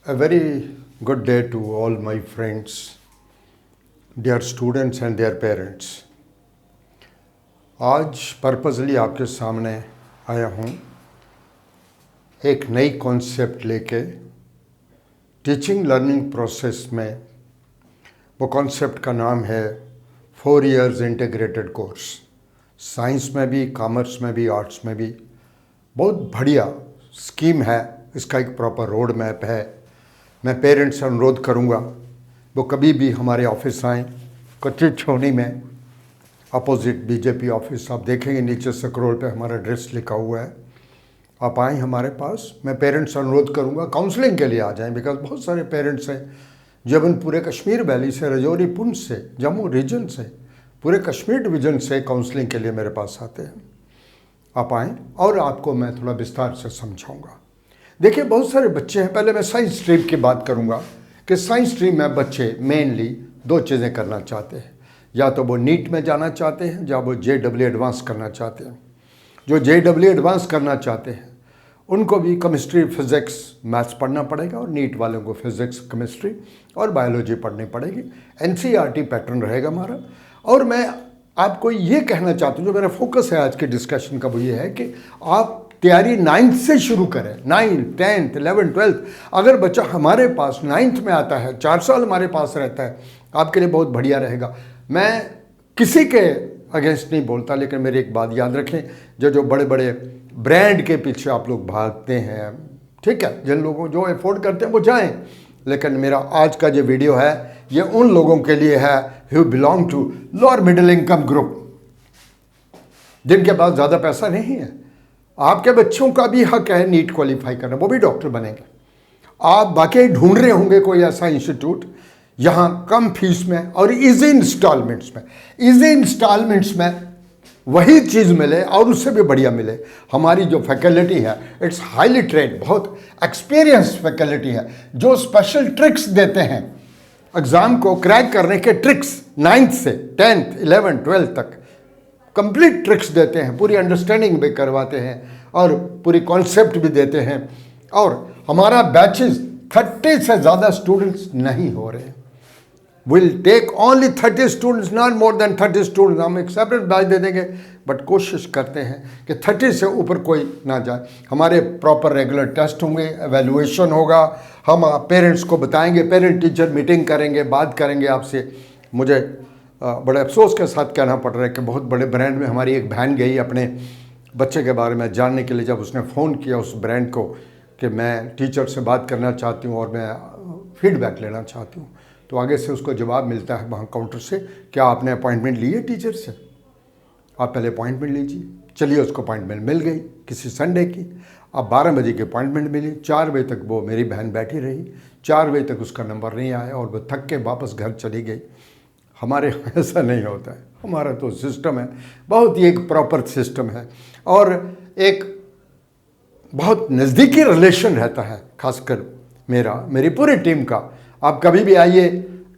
A very good day to all my friends, dear students and their parents. आज purposely आपके सामने आया हूँ एक नई कॉन्सेप्ट लेके टीचिंग लर्निंग प्रोसेस में। वो कॉन्सेप्ट का नाम है 4 years इंटीग्रेटेड कोर्स। साइंस में भी, कॉमर्स में भी, आर्ट्स में भी बहुत बढ़िया स्कीम है। इसका एक प्रॉपर रोड मैप है। मैं पेरेंट्स से अनुरोध करूँगा वो कभी भी हमारे ऑफिस आएँ। कच्ची छावनी में अपोजिट बीजेपी ऑफिस, आप देखेंगे नीचे सकरोल पे हमारा एड्रेस लिखा हुआ है। आप आएँ हमारे पास। मैं पेरेंट्स से अनुरोध करूँगा काउंसलिंग के लिए आ जाएं, बिकॉज बहुत सारे पेरेंट्स हैं जब इन पूरे कश्मीर वैली से, रजौरी, पुंछ से, जम्मू रीजन से, पूरे कश्मीर डिवीज़न से काउंसलिंग के लिए मेरे पास आते हैं। आप आएँ और आपको मैं थोड़ा विस्तार से समझाऊँगा। देखिए, बहुत सारे बच्चे हैं। पहले मैं साइंस स्ट्रीम की बात करूंगा कि साइंस स्ट्रीम में बच्चे मेनली 2 चीज़ें करना चाहते हैं। या तो वो नीट में जाना चाहते हैं या वो JEE एडवांस करना चाहते हैं। जो JEE एडवांस करना चाहते हैं उनको भी केमिस्ट्री, फिज़िक्स, मैथ्स पढ़ना पड़ेगा और नीट वालों को फिज़िक्स, केमिस्ट्री और बायोलॉजी पढ़नी पड़ेगी। NCERT पैटर्न रहेगा हमारा। और मैं आपको ये कहना चाहता हूँ, जो मेरा फोकस है आज के डिस्कशन का, वो ये है कि आप तैयारी 9th से शुरू करें। 9th, 10th, 11th, 12th। अगर बच्चा हमारे पास 9th में आता है, 4 साल हमारे पास रहता है, आपके लिए बहुत बढ़िया रहेगा। मैं किसी के अगेंस्ट नहीं बोलता, लेकिन मेरी एक बात याद रखें, जो बड़े बड़े ब्रांड के पीछे आप लोग भागते हैं, ठीक है, जिन लोगों जो अफोर्ड करते हैं वो जाएं। लेकिन मेरा आज का जो वीडियो है ये उन लोगों के लिए है who belong to lower middle income group, जिनके पास ज़्यादा पैसा नहीं है। आपके बच्चों का भी हक है नीट क्वालिफाई करना, वो भी डॉक्टर बनेंगे। आप बाकी ढूंढ रहे होंगे कोई ऐसा इंस्टीट्यूट यहाँ कम फीस में और इजी इंस्टॉलमेंट्स में वही चीज़ मिले और उससे भी बढ़िया मिले। हमारी जो फैकल्टी है इट्स हाईली ट्रेंड, बहुत एक्सपीरियंस फैकल्टी है, जो स्पेशल ट्रिक्स देते हैं एग्ज़ाम को क्रैक करने के। ट्रिक्स 9th से 10th, 11th, 12th तक कंप्लीट ट्रिक्स देते हैं, पूरी अंडरस्टैंडिंग भी करवाते हैं और पूरी कॉन्सेप्ट भी देते हैं। और हमारा बैचेस 30 से ज़्यादा स्टूडेंट्स नहीं हो रहे। Will take only 30 students, not more than 30 students. हम एक सेपरेट बैच दे देंगे, बट कोशिश करते हैं कि 30 से ऊपर कोई ना जाए। हमारे प्रॉपर रेगुलर टेस्ट होंगे, एवेल्युएशन होगा, हम पेरेंट्स को बताएंगे, पेरेंट टीचर मीटिंग करेंगे, बात करेंगे आपसे। मुझे बड़े अफसोस के साथ कहना पड़ रहा है कि बहुत बड़े ब्रांड में हमारी एक बहन गई अपने बच्चे के बारे में जानने के लिए। जब उसने फ़ोन किया उस ब्रांड को कि मैं टीचर से बात करना चाहती हूँ और मैं फीडबैक लेना चाहती हूँ, तो आगे से उसको जवाब मिलता है वहाँ काउंटर से, क्या आपने अपॉइंटमेंट ली है टीचर से? आप पहले अपॉइंटमेंट लीजिए। चलिए, उसको अपॉइंटमेंट मिल गई किसी संडे की। अब 12 बजे की अपॉइंटमेंट मिली, 4 बजे तक वो मेरी बहन बैठी रही, 4 बजे तक उसका नंबर नहीं आया और वो थक के वापस घर चली गई। हमारे ऐसा नहीं होता है। हमारा तो सिस्टम है, बहुत ही एक प्रॉपर सिस्टम है और एक बहुत नज़दीकी रिलेशन रहता है, खासकर मेरी पूरी टीम का। आप कभी भी आइए,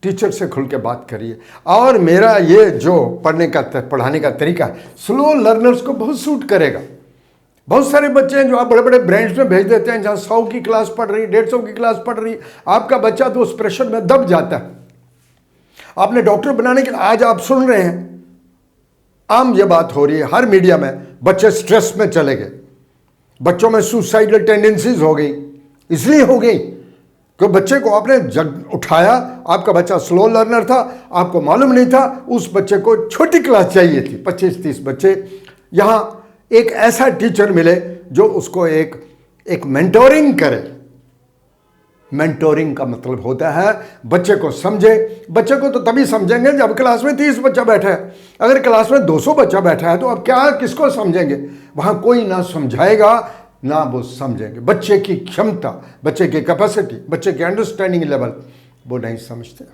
टीचर से खुल के बात करिए। और मेरा ये जो पढ़ाने का तरीका है स्लो लर्नर्स को बहुत सूट करेगा। बहुत सारे बच्चे हैं जो आप बड़े बड़े ब्रांड्स में भेज देते हैं, जहाँ 100 की क्लास पढ़ रही, 150 की क्लास पढ़ रही, आपका बच्चा तो उस प्रेशर में दब जाता है। आपने डॉक्टर बनाने के लिए, आज आप सुन रहे हैं, आम ये बात हो रही है हर मीडिया में, बच्चे स्ट्रेस में चले गए, बच्चों में सुसाइडल टेंडेंसीज हो गई। इसलिए हो गई कि बच्चे को आपने जब उठाया, आपका बच्चा स्लो लर्नर था, आपको मालूम नहीं था, उस बच्चे को छोटी क्लास चाहिए थी, 25-30 बच्चे। यहाँ एक ऐसा टीचर मिले जो उसको एक मेंटोरिंग करे। मेंटोरिंग का मतलब होता है बच्चे को समझे। बच्चे को तो तभी समझेंगे जब क्लास में 30 बच्चा बैठा है। अगर क्लास में 200 बच्चा बैठा है तो अब क्या, किसको समझेंगे? वहाँ कोई ना समझाएगा ना वो समझेंगे। बच्चे की क्षमता, बच्चे की कैपेसिटी, बच्चे के अंडरस्टैंडिंग लेवल वो नहीं समझते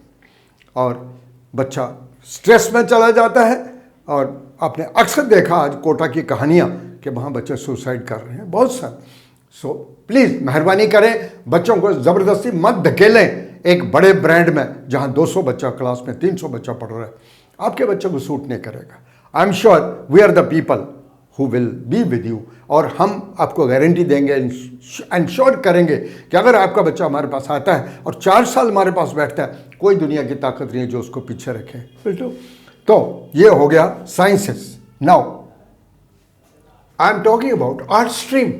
और बच्चा स्ट्रेस में चला जाता है। और आपने अक्सर देखा आज कोटा की कहानियाँ कि वहाँ बच्चे सुसाइड कर रहे हैं, बहुत सारे। सो प्लीज़ मेहरबानी करें, बच्चों को ज़बरदस्ती मत धकेलें एक बड़े ब्रांड में जहाँ 200 बच्चा क्लास में, 300 बच्चा पढ़ रहा है। आपके बच्चे को सूट नहीं करेगा। I am sure we are the people who will be with you, और हम आपको गारंटी देंगे, इंश्योर करेंगे कि अगर आपका बच्चा हमारे पास आता है और 4 साल हमारे पास बैठता है, कोई दुनिया की ताकत नहीं है जो उसको पीछे रखे। बिल्कुल। तो ये हो गया sciences. Now I am talking about art stream.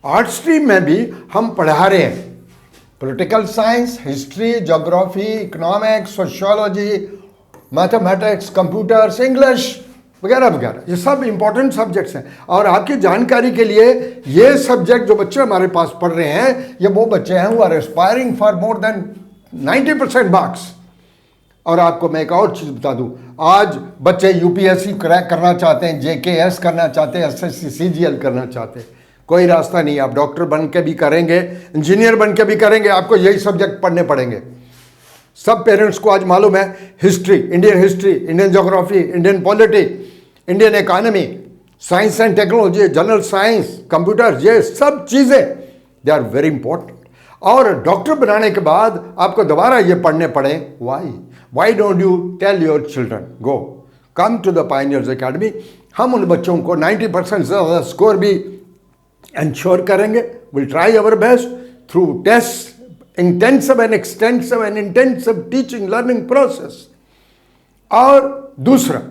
Art stream में भी हम पढ़ा रहे हैं political science, history, geography, economics, sociology, mathematics, computers, English वगैरह वगैरह। ये सब इंपॉर्टेंट सब्जेक्ट्स हैं। और आपकी जानकारी के लिए ये सब्जेक्ट जो बच्चे हमारे पास पढ़ रहे हैं, ये वो बच्चे हैं who are aspiring for more than 90% marks. और आपको मैं एक और चीज़ बता दूं, आज बच्चे यूपीएससी क्रैक करना चाहते हैं, जेकेएस करना चाहते हैं, एसएससी सीजीएल करना चाहते हैं, कोई रास्ता नहीं। आप डॉक्टर बन के भी करेंगे, इंजीनियर बन के भी करेंगे, आपको यही सब्जेक्ट पढ़ने पड़ेंगे। सब पेरेंट्स को आज मालूम है history, Indian history, Indian geography, Indian polity, Indian economy, science and technology, general science, computer, ये सब चीज़ें दे आर वेरी इंपॉर्टेंट। और डॉक्टर बनाने के बाद आपको दोबारा ये पढ़ने पड़े, why don't you tell your children go come to the Pioneers Academy. हम उन बच्चों को 90% से ज़्यादा स्कोर भी इंश्योर करेंगे। Will try our best through test, intensive and extensive and intensive teaching learning process. और दूसरा,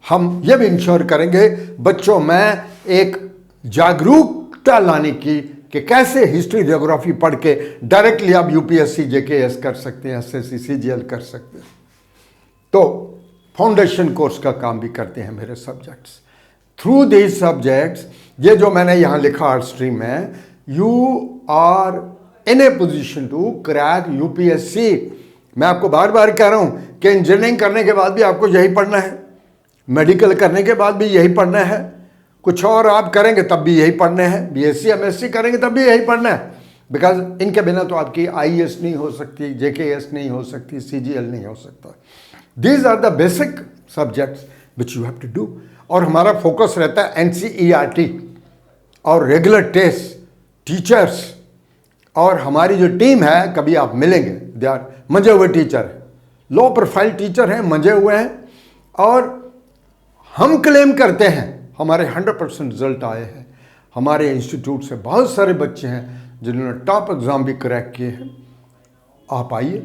हम ये भी इंश्योर करेंगे बच्चों में एक जागरूकता लाने की कि कैसे हिस्ट्री ज्योग्राफी पढ़ के डायरेक्टली आप यूपीएससी जेकेएस कर सकते हैं, एसएससी सीजीएल कर सकते हैं। तो फाउंडेशन कोर्स का काम भी करते हैं मेरे सब्जेक्ट्स। थ्रू दीज सब्जेक्ट्स, ये जो मैंने यहाँ लिखा आर्ट स्ट्रीम में, you are in a position to crack UPSC. मैं आपको बार बार कह रहा हूँ कि इंजीनियरिंग करने के बाद भी आपको यही पढ़ना है, मेडिकल करने के बाद भी यही पढ़ना है, कुछ और आप करेंगे तब भी यही पढ़ना है, बीएससी एमएससी करेंगे तब भी यही पढ़ना है। बिकॉज इनके बिना तो आपकी आईएएस नहीं हो सकती, जेकेएस नहीं हो सकती, सीजीएल नहीं हो सकता। These are the basic subjects which you have to do. और हमारा फोकस रहता है एनसीईआरटी और रेगुलर टेस्ट, टीचर्स। और हमारी जो टीम है, कभी आप मिलेंगे, दे आर मजे हुए टीचर, लो प्रोफाइल टीचर हैं, मजे हुए हैं। और हम क्लेम करते हैं हमारे 100% रिजल्ट आए हैं। हमारे इंस्टीट्यूट से बहुत सारे बच्चे हैं जिन्होंने टॉप एग्ज़ाम भी क्रैक किए हैं। आप आइए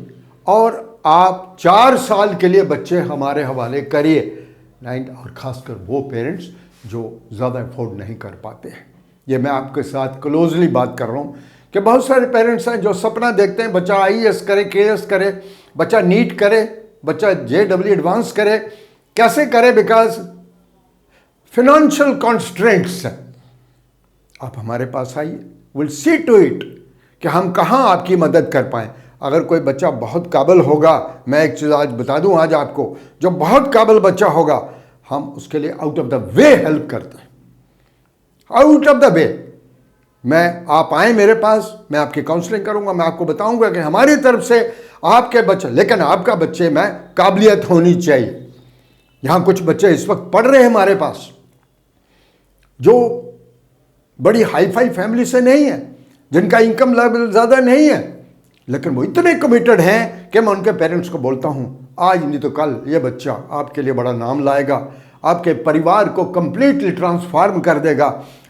और आप 4 साल के लिए बच्चे हमारे हवाले करिए। और ख़ासकर वो पेरेंट्स जो ज़्यादा अफोर्ड नहीं कर पाते हैं। ये मैं आपके साथ क्लोजली बात कर रहा हूँ कि बहुत सारे पेरेंट्स हैं जो सपना देखते हैं बच्चा आईएएस करे, केएएस करे, बच्चा नीट करे, बच्चा जेडब्ल्यू एडवांस करे। कैसे करे? बिकॉज फिनेंशियल कॉन्स्ट्रेंट्स हैं। आप हमारे पास आइए, विल सी टू इट कि हम कहाँ आपकी मदद कर पाएँ। अगर कोई बच्चा बहुत काबिल होगा, मैं एक चीज़ आज बता दूं आज आपको, जो बहुत काबिल बच्चा होगा, हम उसके लिए out of the way help करते हैं, आउट ऑफ द वे। मैं आप आए मेरे पास, मैं आपकी काउंसलिंग करूंगा, मैं आपको बताऊंगा कि हमारी तरफ से आपके बच्चे, लेकिन आपका बच्चे में काबिलियत होनी चाहिए। यहाँ कुछ बच्चे इस वक्त पढ़ रहे हैं हमारे पास जो बड़ी हाई फाई फैमिली से नहीं है, जिनका इनकम लेवल ज़्यादा नहीं है, लेकिन वो इतने कमिटेड हैं कि मैं उनके पेरेंट्स को बोलता हूँ आज नहीं तो कल ये बच्चा आपके लिए बड़ा नाम लाएगा, आपके परिवार को कंप्लीटली ट्रांसफॉर्म कर देगा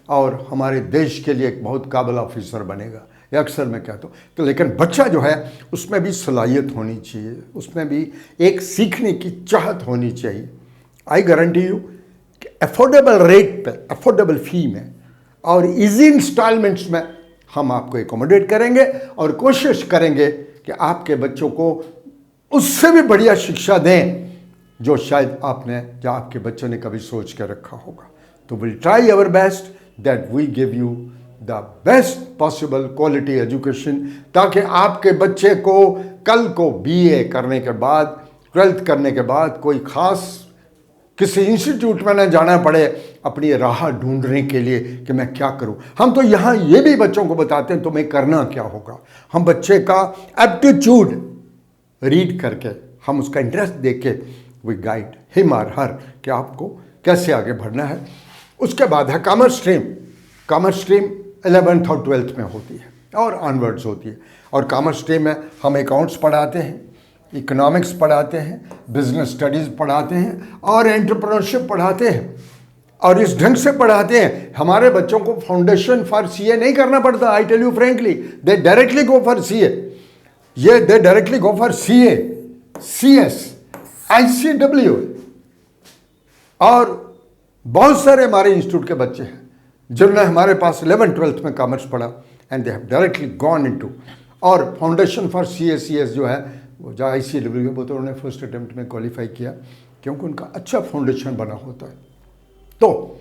और हमारे देश के लिए एक बहुत काबिल ऑफिसर बनेगा। ये अक्सर मैं कहता हूँ। तो लेकिन बच्चा जो है उसमें भी सलाहियत होनी चाहिए, उसमें भी एक सीखने की चाहत होनी चाहिए। आई गारंटी यू कि अफोर्डेबल रेट पे, अफोर्डेबल फ़ी में और इजी इंस्टॉलमेंट्स में हम आपको एकोमोडेट करेंगे और कोशिश करेंगे कि आपके बच्चों को उससे भी बढ़िया शिक्षा दें जो शायद आपने या आपके बच्चों ने कभी सोच के रखा होगा। तो will try our best that we give you the best possible quality education, ताकि आपके बच्चे को कल को बीए करने के बाद, 12th करने के बाद कोई ख़ास किसी इंस्टीट्यूट में न जाना पड़े अपनी राह ढूंढने के लिए कि मैं क्या करूं। हम तो यहाँ ये भी बच्चों को बताते हैं तुम्हें करना क्या होगा। हम बच्चे का एप्टीट्यूड रीड करके, हम उसका इंटरेस्ट देख के वी गाइड हिम और हर कि आपको कैसे आगे बढ़ना है। उसके बाद है commerce stream. Commerce stream 11th और 12th में होती है और ऑनवर्ड्स होती है। और कॉमर्स स्ट्रीम में हम अकाउंट्स पढ़ाते हैं, इकोनॉमिक्स पढ़ाते हैं, बिजनेस स्टडीज़ पढ़ाते हैं और एंटरप्रेन्योरशिप पढ़ाते हैं। और इस ढंग से पढ़ाते हैं। हमारे बच्चों को फाउंडेशन फॉर सीए नहीं करना पड़ता। I tell you frankly, they directly go for CA, ये they directly go for CA, CS, ICW. और बहुत सारे हमारे इंस्टीट्यूट के बच्चे हैं जिन्होंने हमारे पास 11th-12th में कॉमर्स पढ़ा and they have directly gone into, और फाउंडेशन फॉर सीएस जो है वो जो आईसीडब्ल्यू है वो तो उन्होंने फर्स्ट अटेम्प्ट में क्वालिफाई किया क्योंकि उनका अच्छा फाउंडेशन बना होता है। तो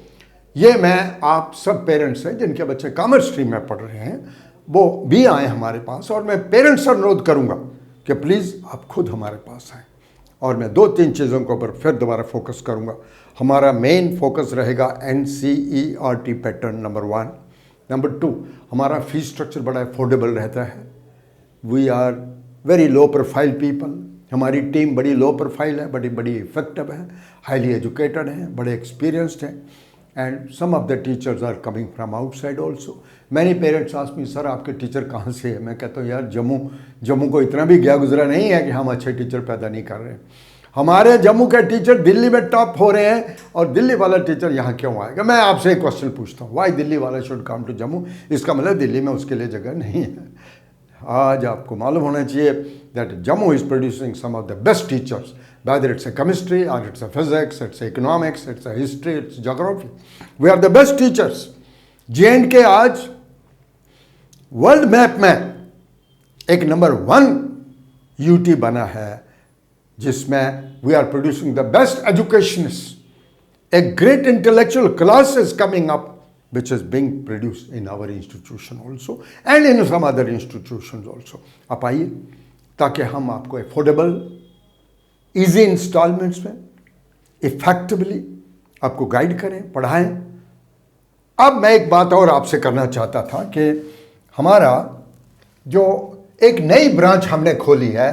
ये मैं आप सब पेरेंट्स हैं जिनके बच्चे कॉमर्स स्ट्रीम में पढ़ रहे हैं वो भी आए हमारे पास, और मैं पेरेंट्स से अनुरोध करूँगा कि प्लीज़ आप खुद हमारे पास आएँ। और मैं 2-3 चीज़ों के ऊपर फिर दोबारा फोकस करूँगा। हमारा मेन फोकस रहेगा NCERT पैटर्न नंबर 1। नंबर 2, हमारा फीस स्ट्रक्चर बड़ा अफोर्डेबल रहता है। We are very low profile people, हमारी टीम बड़ी लो प्रोफाइल है, बड़ी इफेक्टिव है, हाईली एजुकेटेड हैं, बड़े एक्सपीरियंस्ड हैं, and some of the teachers are coming from outside also. Many parents ask me, sir आपके टीचर कहाँ से है? मैं कहता हूँ यार जम्मू को इतना भी गया गुजरा नहीं है कि हम अच्छे टीचर पैदा नहीं कर रहे हैं। हमारे जम्मू के टीचर दिल्ली में टॉप हो रहे हैं, और दिल्ली वाला टीचर यहाँ क्यों आएगा? मैं आपसे एक क्वेश्चन पूछता हूँ, वाई दिल्ली वाला शुड कम टू जम्मू? इसका मतलब दिल्ली में उसके लिए जगह नहीं है। आज आपको मालूम होना चाहिए that Jammu is producing some of the best teachers, whether it's a chemistry or it's a physics, it's a economics, it's a history, it's geography. We are the best teachers. J&K आज वर्ल्ड मैप में एक number 1 UT बना है जिसमें we are producing the best educationists. A great intellectual class is coming up which is being produced in our institution also and in some other institutions also. आप आइए ताकि हम आपको अफोर्डेबल ईजी इंस्टॉलमेंट्स में effectively आपको guide करें, पढ़ाएं। अब मैं एक बात और आपसे करना चाहता था कि हमारा जो एक नई ब्रांच हमने खोली है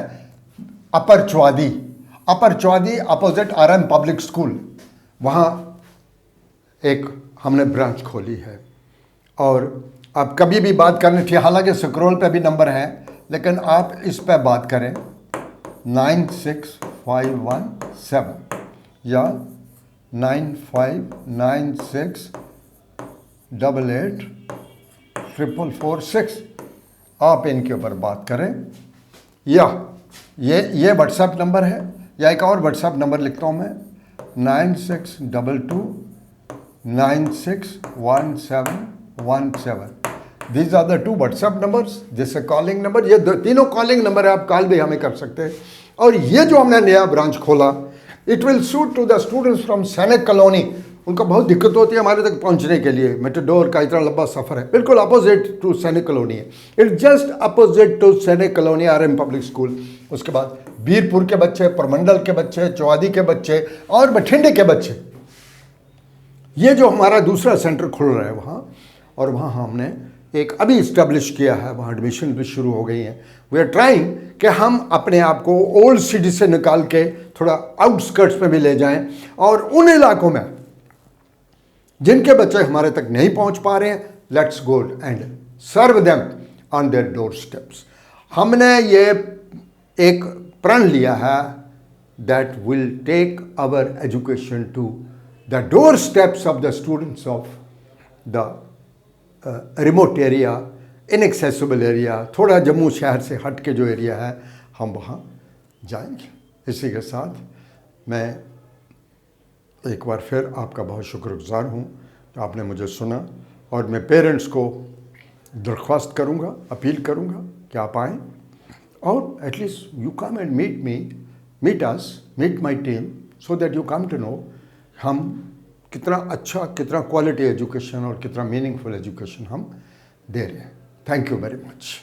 अपर चौआदी अपोजिट RM पब्लिक स्कूल, वहाँ एक हमने ब्रांच खोली है। और आप कभी भी बात करनी थी, हालांकि स्क्रॉल पे भी नंबर है, लेकिन आप इस पे बात करें 96517 या 9596884446, आप इनके ऊपर बात करें, या ये व्हाट्सएप नंबर है, या एक और व्हाट्सएप नंबर लिखता हूँ मैं 9622961717। These are the 2 WhatsApp numbers, जैसे कॉलिंग नंबर, ये तीनों कॉलिंग नंबर है, आप कॉल भी हमें कर सकते हैं। और ये जो हमने नया ब्रांच खोला, it will suit to the students from Sainik colony. उनको बहुत दिक्कत होती है हमारे तक पहुंचने के लिए, मेटाडोर का इतना लंबा सफ़र है। बिल्कुल अपोजिट टू सैनिक कॉलोनी है, इट जस्ट अपोजिट टू सैनिक कॉलोनी RM पब्लिक स्कूल। उसके बाद बीरपुर के बच्चे, परमंडल के बच्चे, चौआदी के बच्चे और बठिंडे के बच्चे, ये जो हमारा दूसरा सेंटर खुल रहा है वहाँ, और वहाँ हमने एक अभी इस्टेब्लिश किया है, वहाँ एडमिशन भी शुरू हो गई हैं। वी आर ट्राइंग कि हम अपने आप को ओल्ड सिटी से निकाल के थोड़ा आउटस्कर्ट्स में भी ले जाएं, और उन इलाकों में जिनके बच्चे हमारे तक नहीं पहुंच पा रहे हैं, let's go and serve them on their door steps. हमने ये एक प्रण लिया है that will take our education to the door steps of the students of the remote area, inaccessible area, थोड़ा जम्मू शहर से हट के जो एरिया है, हम वहाँ जाएंगे। इसी के साथ मैं एक बार फिर आपका बहुत शुक्रगुजार हूँ कि आपने मुझे सुना, और मैं पेरेंट्स को दरख्वास्त करूँगा, अपील करूँगा कि आप आएँ और at least you come and meet my team, so that you come to know हम कितना अच्छा, कितना क्वालिटी एजुकेशन और कितना मीनिंगफुल एजुकेशन हम दे रहे हैं। Thank you very much.